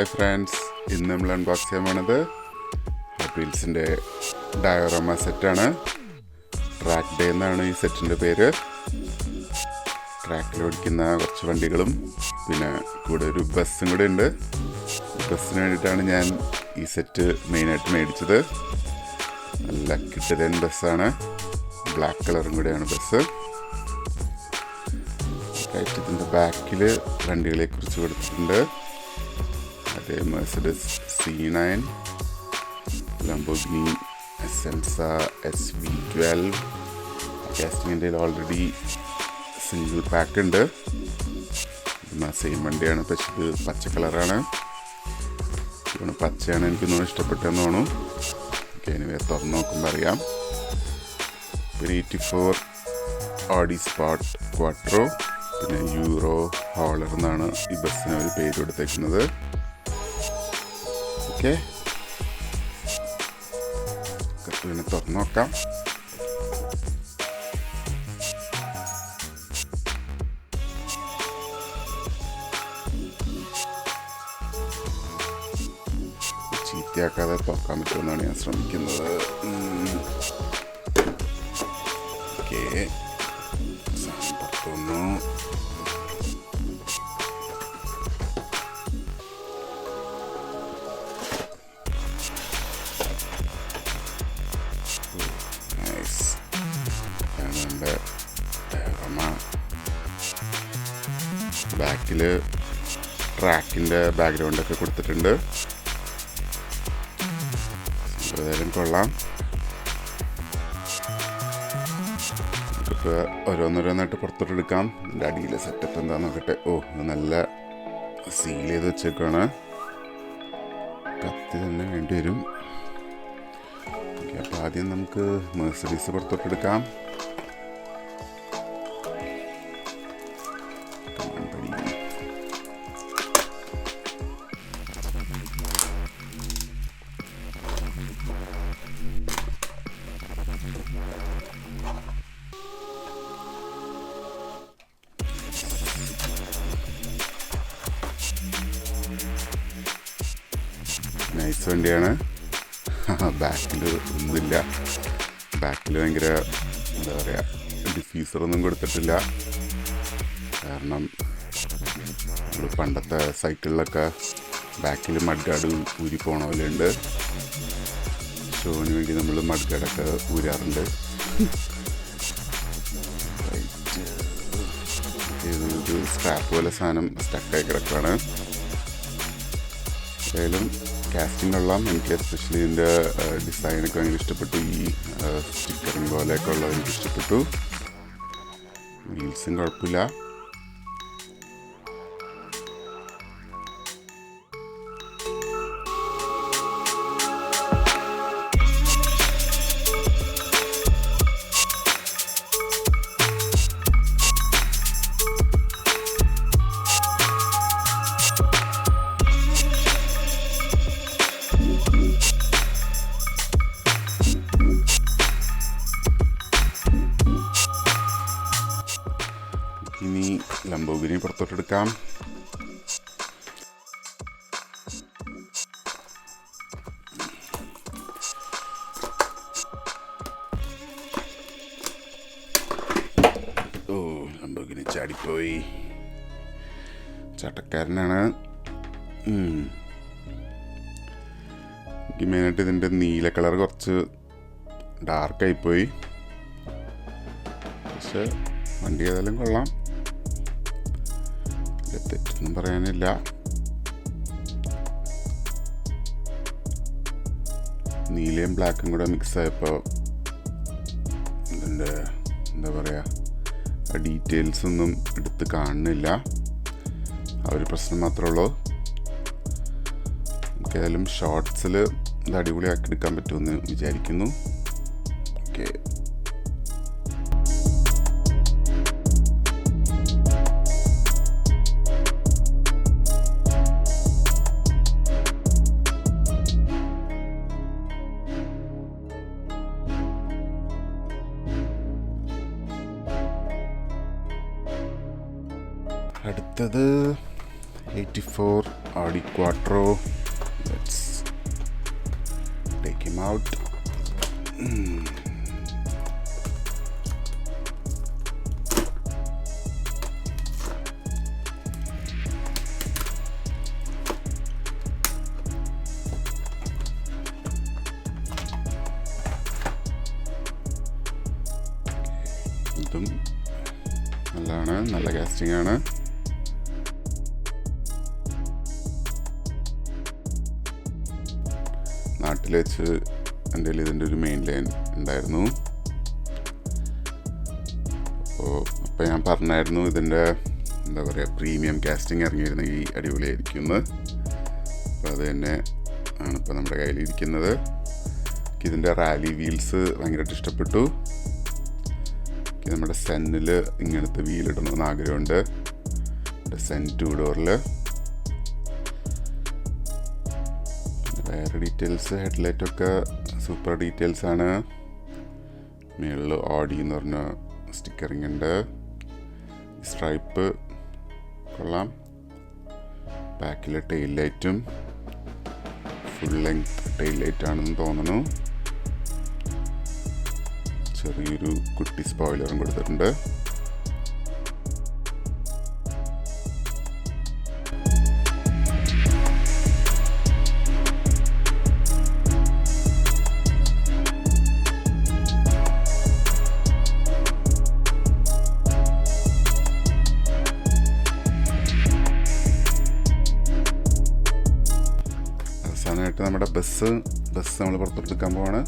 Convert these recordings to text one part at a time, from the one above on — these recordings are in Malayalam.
ഹായ് ഫ്രണ്ട്സ്, ഇന്ന് നമ്മൾ അൺബോക്സ് ചെയ്യാൻ പോണത് ഹോട്ട് വീൽസിൻ്റെ ഡയോറമ സെറ്റാണ്. ട്രാക്ക് ഡേ എന്നാണ് ഈ സെറ്റിൻ്റെ പേര്. ട്രാക്കിൽ ഓടിക്കുന്ന കുറച്ച് വണ്ടികളും പിന്നെ കൂടെ ഒരു ബസ്സും കൂടെ ഉണ്ട്. ബസ്സിന് വേണ്ടിയിട്ടാണ് ഞാൻ ഈ സെറ്റ് മെയിനായിട്ട് മേടിച്ചത്. നല്ല കിടിലൻ ബസ്സാണ്, ബ്ലാക്ക് കളറും കൂടെയാണ് ബസ്. ഇതിൻ്റെ ബാക്കിൽ വണ്ടികളെക്കുറിച്ച് കൊടുത്തിട്ടുണ്ട്. അതേ Mercedes C9, Lamborghini Essenza SV12. കാസ്റ്റിങ്ങിൻ്റെ ഓൾറെഡി സിംഗിൾ പാക്ക് ഉണ്ട്. സെയിം വണ്ടിയാണ്, പക്ഷേ ഇത് പച്ച കളറാണ്. പച്ചയാണ് എനിക്കൊന്നും ഇഷ്ടപ്പെട്ടെന്ന് തോന്നുന്നു. എനിവേ തുറന്ന് നോക്കുമ്പോൾ അറിയാം. പിന്നെ 84 ഓഡി സ്പോട്ട് ക്വാട്രോ, പിന്നെ യൂറോ ഹോളർ എന്നാണ് ഈ ബസ്സിന് ഒരു പേര് കൊടുത്തേക്കുന്നത്. ഓക്കെ, പിന്നെ തുറന്നു നോക്കാം. ചീത്തയാക്കാതെ തുറക്കാൻ പറ്റുമെന്നാണ് ഞാൻ ശ്രമിക്കുന്നത്. ഓക്കെ, തുറന്നു. ബാക്കിൽ ട്രാക്കിൻ്റെ ബാക്ക്ഗ്രൗണ്ടൊക്കെ കൊടുത്തിട്ടുണ്ട്. ഏതായാലും കൊള്ളാം. നമുക്കിപ്പോൾ ഓരോന്നോരോന്നായിട്ട് പുറത്തോട്ടെടുക്കാം. ഇതിൻ്റെ അടിയിലെ സെറ്റപ്പ് എന്താണെന്ന് നോക്കട്ടെ. ഇത് നല്ല സീൽ ചെയ്ത് വെച്ചേക്കാണ്. കത്തി തന്നെ വേണ്ടി വരും. ഓക്കെ, അപ്പോൾ ആദ്യം നമുക്ക് മെഴ്സിഡീസ് പുറത്തോട്ടെടുക്കാം. നൈസ് വണ്ടിയാണ്. ബാക്കിൽ ഒന്നുമില്ല. ബാക്കിൽ ഭയങ്കര എന്താ പറയുക, ഡിഫ്യൂസറൊന്നും കൊടുത്തിട്ടില്ല. കാരണം നമ്മൾ പണ്ടത്തെ സൈക്കിളിലൊക്കെ ബാക്കിൽ മഡ്ഗാർഡ് ഊരി പോണ പോലെ ഉണ്ട്. ഷോന് വേണ്ടി നമ്മൾ മഡ്ഗാർഡൊക്കെ ഊരാറുണ്ട്. ഇത് സ്ക്രാപ്പ് പോലെ സാധനം സ്റ്റക്കായി കിടക്കുകയാണ്. ഏതായാലും കാസ്റ്റിംഗ് കൊള്ളാം. എനിക്ക് എസ്പെഷ്യലി ഇതിൻ്റെ ഡിസൈനൊക്കെ ഭയങ്കര ഇഷ്ടപ്പെട്ടു. ഈ സ്റ്റിക്കറിങ് പോലെയൊക്കെ ഉള്ളത് എനിക്ക് ഇഷ്ടപ്പെട്ടു. വീൽസും കുഴപ്പമില്ല. ഇനി ലംബോർഗിനി പുറത്തോട്ടെടുക്കാം. ലംബോർഗിനി ചാടിപ്പോയി. ചട്ടക്കാരനാണ്. എനിക്ക് മെയിനായിട്ട് ഇതിൻ്റെ നീല കളർ കുറച്ച് ഡാർക്കായിപ്പോയി. പക്ഷെ വണ്ടി ഏതായാലും കൊള്ളാം, തെറ്റൊന്നും പറയാനില്ല. നീലയും ബ്ലാക്കും കൂടെ മിക്സ് ആയപ്പോൾ ഇതിൻ്റെ എന്താ പറയുക, ഡീറ്റെയിൽസ് ഒന്നും എടുത്ത് കാണുന്നില്ല. ആ ഒരു പ്രശ്നം മാത്രമേ ഉള്ളൂ. ഏതായാലും ഷോർട്സിൽ ഇത് അടിപൊളിയാക്കി എടുക്കാൻ പറ്റുമെന്ന് വിചാരിക്കുന്നു. ഓക്കെ, അടുത്തത് 84 Audi Quattro. Let's take him out. ഇതും നല്ലതാണ്, നല്ല കാസ്റ്റിംഗ് ആണ്. നാട്ടിൽ വെച്ച് എൻ്റെ കയ്യിൽ ഇതിൻ്റെ ഒരു മെയിൻ ലൈൻ ഉണ്ടായിരുന്നു. അപ്പോൾ ഞാൻ പറഞ്ഞായിരുന്നു ഇതിൻ്റെ എന്താ പറയുക പ്രീമിയം കാസ്റ്റിംഗ് ഇറങ്ങിയിരുന്നെങ്കിൽ അടിപൊളിയായിരിക്കും എന്ന്. അപ്പോൾ അത് തന്നെ ആണ് ഇപ്പോൾ നമ്മുടെ കയ്യിലിരിക്കുന്നത്. ഇതിൻ്റെ റാലി വീൽസ് ഭയങ്കരമായിട്ട് ഇഷ്ടപ്പെട്ടു. നമ്മുടെ സെന്നിൽ ഇങ്ങനത്തെ വീലിടണമെന്ന് ആഗ്രഹമുണ്ട്. സെൻ 2 ഡോറിൽ. വേറെ ഡീറ്റെയിൽസ് ഹെഡ്ലൈറ്റൊക്കെ സൂപ്പർ ഡീറ്റെയിൽസ് ആണ്. മുകളിൽ ഓഡി എന്ന് പറഞ്ഞ സ്റ്റിക്കറിങ് ഉണ്ട്. സ്ട്രൈപ്പ് കൊള്ളാം. ബാക്കിലെ ടെയിൽ ലൈറ്റും ഫുൾ ലെങ്ത് ടെയിൽ ലൈറ്റ് ആണെന്ന് തോന്നുന്നു. ചെറിയൊരു കുട്ടി സ്പോയിലറും കൊടുത്തിട്ടുണ്ട്. അവസാനമായിട്ട് നമ്മുടെ ബസ് നമ്മൾ പുറത്തെടുക്കാൻ പോവാണ്.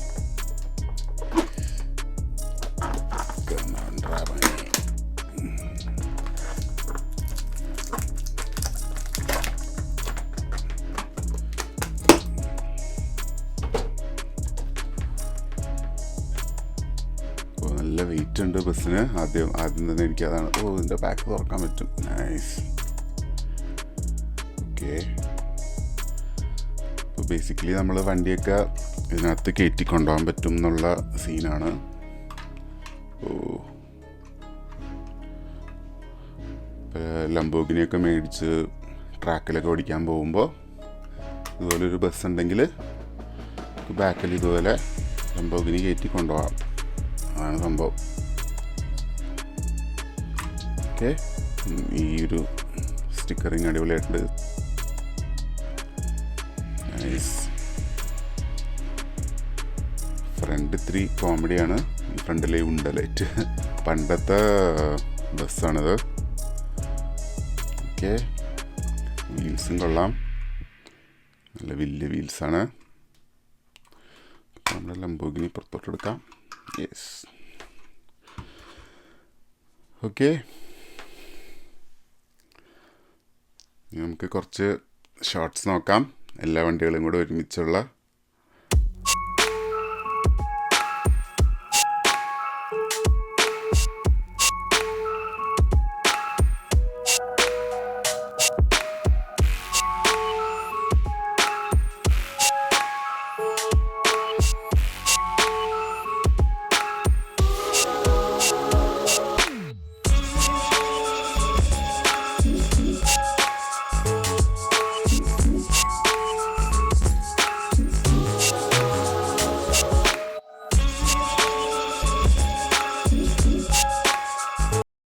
നല്ല വെയിറ്റ് ഉണ്ട് ബസ്സിന്. ആദ്യം തന്നെ എനിക്ക് അതാണ് ഇതിൻ്റെ ബാക്ക് തുറക്കാൻ പറ്റും. നൈസ്. ഓക്കെ, അപ്പോൾ ബേസിക്കലി നമ്മൾ വണ്ടിയൊക്കെ ഇതിനകത്ത് കയറ്റി കൊണ്ടുപോകാൻ പറ്റും എന്നുള്ള സീനാണ്. ലംബോർഗിനിയൊക്കെ മേടിച്ച് ട്രാക്കിലൊക്കെ ഓടിക്കാൻ പോകുമ്പോൾ ഇതുപോലൊരു ബസ് ഉണ്ടെങ്കിൽ ബാക്കിൽ ഇതുപോലെ ലംബോർഗിനി കയറ്റി കൊണ്ടുപോകാം. അതാണ് സംഭവം. ഓക്കെ, ഈ ഒരു സ്റ്റിക്കറിങ് അടിപൊളിയായിട്ടുണ്ട്. നൈസ്. ഫ്രണ്ട് ഇത്തിരി കോമഡിയാണ്. ഫ്രണ്ടിലെ ഉണ്ട ലൈറ്റ് പണ്ടത്തെ ബസ്സാണിത്. ഓക്കെ, വീൽസും കൊള്ളാം, നല്ല വലിയ വീൽസാണ്. നമ്മുടെ ലംബോർഗിനി പുറത്തോട്ടെടുക്കാം. യെസ്. ഓക്കെ, നമുക്ക് കുറച്ച് ഷോർട്സ് നോക്കാം. എല്ലാ വണ്ടികളും കൂടെ ഒരുമിച്ചുള്ള